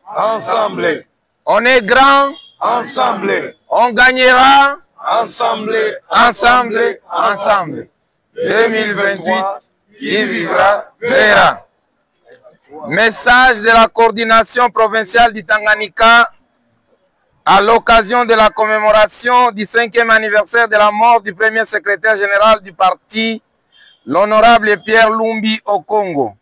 ensemble. On est grand, Ensemble. on gagnera, Ensemble. ensemble, ensemble. 2028, qui vivra, verra. Message de la coordination provinciale du Tanganyika à l'occasion de la commémoration du 5e anniversaire de la mort du premier secrétaire général du parti, l'honorable Pierre Lumbi Okongo.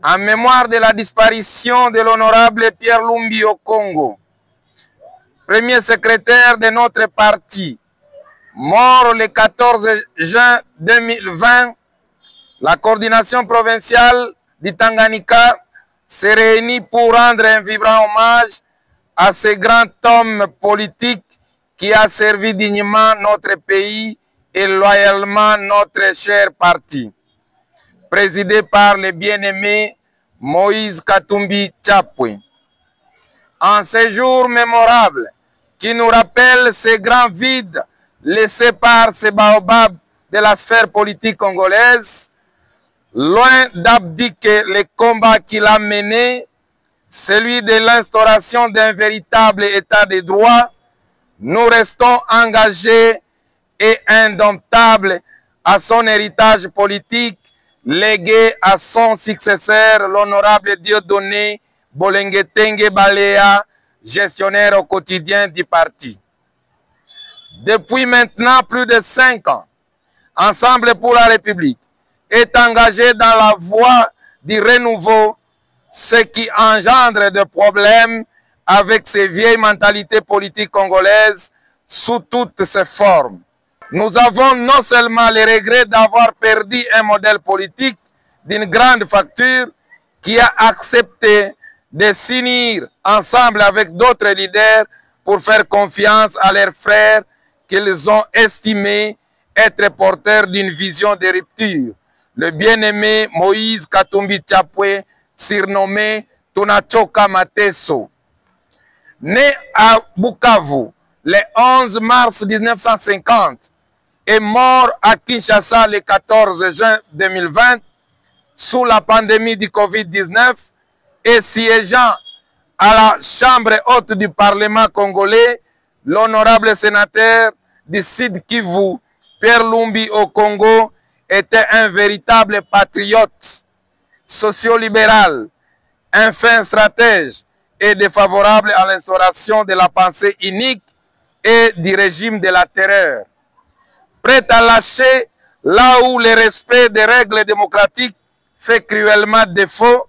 En mémoire de la disparition de l'honorable Pierre Lumbi Okongo, premier secrétaire de notre parti, mort le 14 juin 2020, la coordination provinciale du Tanganyika se réunit pour rendre un vibrant hommage à ce grand homme politique qui a servi dignement notre pays et loyalement notre cher parti. Présidé par le bien-aimé Moïse Katumbi Tchapwe. En ces jours mémorables qui nous rappellent ce grand vide laissé par ces baobabs de la sphère politique congolaise, loin d'abdiquer le combat qu'il a mené, celui de l'instauration d'un véritable état de droit, nous restons engagés et indomptables à son héritage politique légué à son successeur, l'honorable Dieudonné Bolengetenge Balea, gestionnaire au quotidien du parti. Depuis maintenant plus de 5 ans, Ensemble pour la République est engagé dans la voie du renouveau, ce qui engendre des problèmes avec ces vieilles mentalités politiques congolaises sous toutes ses formes. Nous avons non seulement le regret d'avoir perdu un modèle politique d'une grande facture qui a accepté de s'unir ensemble avec d'autres leaders pour faire confiance à leurs frères qu'ils ont estimés être porteurs d'une vision de rupture. Le bien-aimé Moïse Katumbi Tchapwe, surnommé Tunachoka Mateso. Né à Bukavu le 11 mars 1950 et mort à Kinshasa le 14 juin 2020 sous la pandémie du Covid-19 et siégeant à la Chambre haute du Parlement congolais, l'honorable sénateur du Sud Kivu, Pierre Lumbi Okongo, était un véritable patriote, sociolibéral, un fin stratège et défavorable à l'instauration de la pensée unique et du régime de la terreur. Prêt à lâcher là où le respect des règles démocratiques fait cruellement défaut,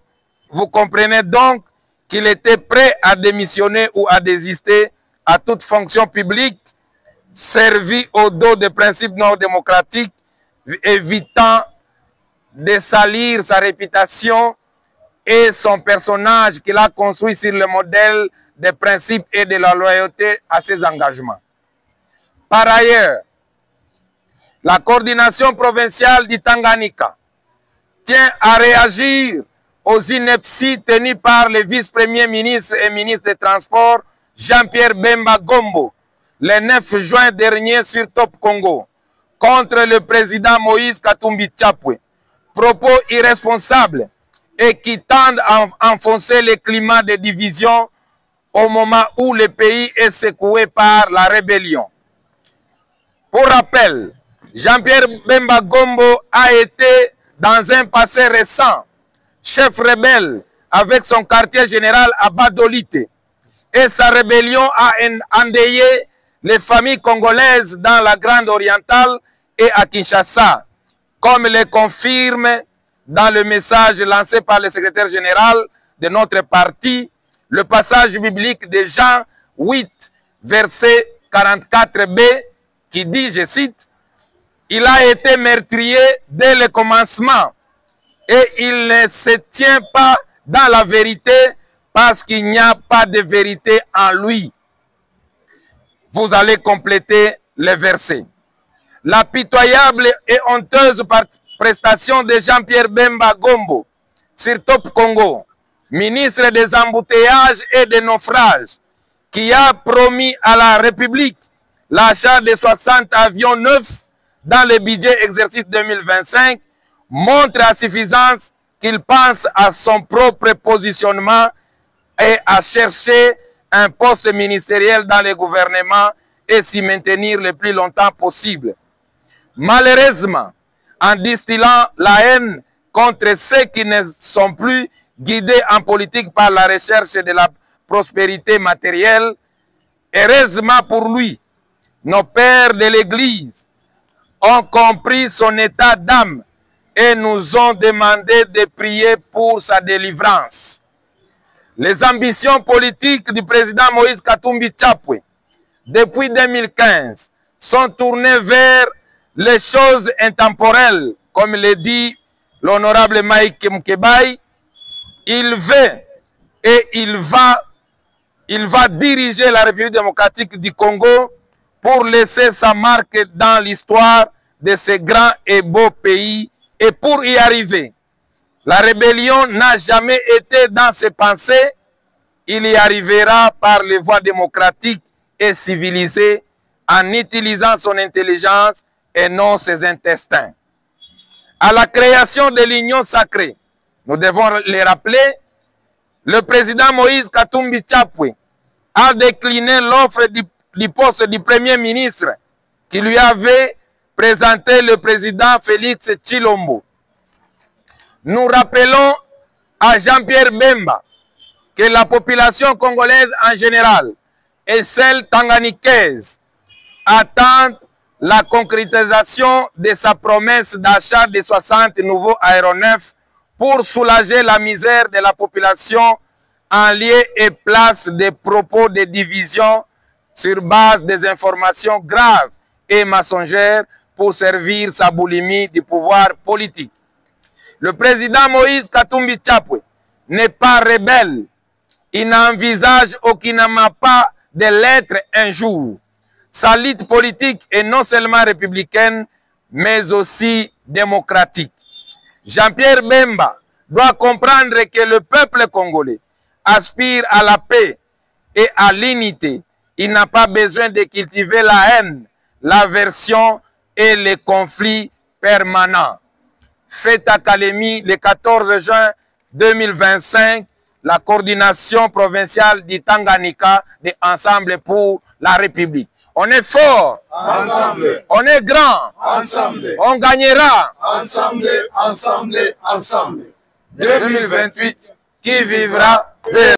vous comprenez donc qu'il était prêt à démissionner ou à désister à toute fonction publique servie au dos des principes non démocratiques, évitant de salir sa réputation et son personnage qu'il a construit sur le modèle des principes et de la loyauté à ses engagements. Par ailleurs, la coordination provinciale du Tanganyika tient à réagir aux inepties tenues par le vice-premier ministre et ministre des Transports Jean-Pierre Bemba Gombo le 9 juin dernier sur Top Congo contre le président Moïse Katumbi Tchapwe. Propos irresponsables et qui tendent à enfoncer le climat de division au moment où le pays est secoué par la rébellion. Pour rappel, Jean-Pierre Bemba Gombo a été, dans un passé récent, chef rebelle avec son quartier général à Badolite. Et sa rébellion a endeuillé les familles congolaises dans la Grande Orientale et à Kinshasa, comme le confirme dans le message lancé par le secrétaire général de notre parti, le passage biblique de Jean 8, verset 44b, qui dit, je cite, « Il a été meurtrier dès le commencement et il ne se tient pas dans la vérité parce qu'il n'y a pas de vérité en lui. » Vous allez compléter les versets. La pitoyable et honteuse prestation de Jean-Pierre Bemba Gombo sur Top Congo, ministre des embouteillages et des naufrages, qui a promis à la République l'achat de 60 avions neufs dans le budget exercice 2025, montre à suffisance qu'il pense à son propre positionnement et à chercher un poste ministériel dans le gouvernement et s'y maintenir le plus longtemps possible. Malheureusement, en distillant la haine contre ceux qui ne sont plus guidés en politique par la recherche de la prospérité matérielle, heureusement pour lui, nos pères de l'Église ont compris son état d'âme et nous ont demandé de prier pour sa délivrance. Les ambitions politiques du président Moïse Katumbi Chapwe, depuis 2015, sont tournées vers les choses intemporelles, comme le dit l'honorable Mike Mkebai. Il veut et il va diriger la République démocratique du Congo pour laisser sa marque dans l'histoire de ce grand et beau pays. Et pour y arriver, la rébellion n'a jamais été dans ses pensées. Il y arrivera par les voies démocratiques et civilisées en utilisant son intelligence et non ses intestins. À la création de l'Union sacrée, nous devons les rappeler, le président Moïse Katumbi Chapwe a décliné l'offre du poste du Premier ministre qui lui avait présenté le président Félix Tshilombo. Nous rappelons à Jean-Pierre Bemba que la population congolaise en général et celle tanganicaise attendent la concrétisation de sa promesse d'achat de 60 nouveaux aéronefs pour soulager la misère de la population en lieu et place des propos de division sur base des informations graves et mensongères pour servir sa boulimie du pouvoir politique. Le président Moïse Katumbi Chapwe n'est pas rebelle. Il n'envisage aucunement pas de l'être un jour. Sa lutte politique est non seulement républicaine, mais aussi démocratique. Jean-Pierre Bemba doit comprendre que le peuple congolais aspire à la paix et à l'unité. Il n'a pas besoin de cultiver la haine, l'aversion et les conflits permanents. Fête à Kalemi le 14 juin 2025, la coordination provinciale du Tanganyika de Ensemble pour la République. On est fort, ensemble. On est grand, Ensemble. On gagnera. Ensemble, ensemble, ensemble. 2028, qui vivra verra.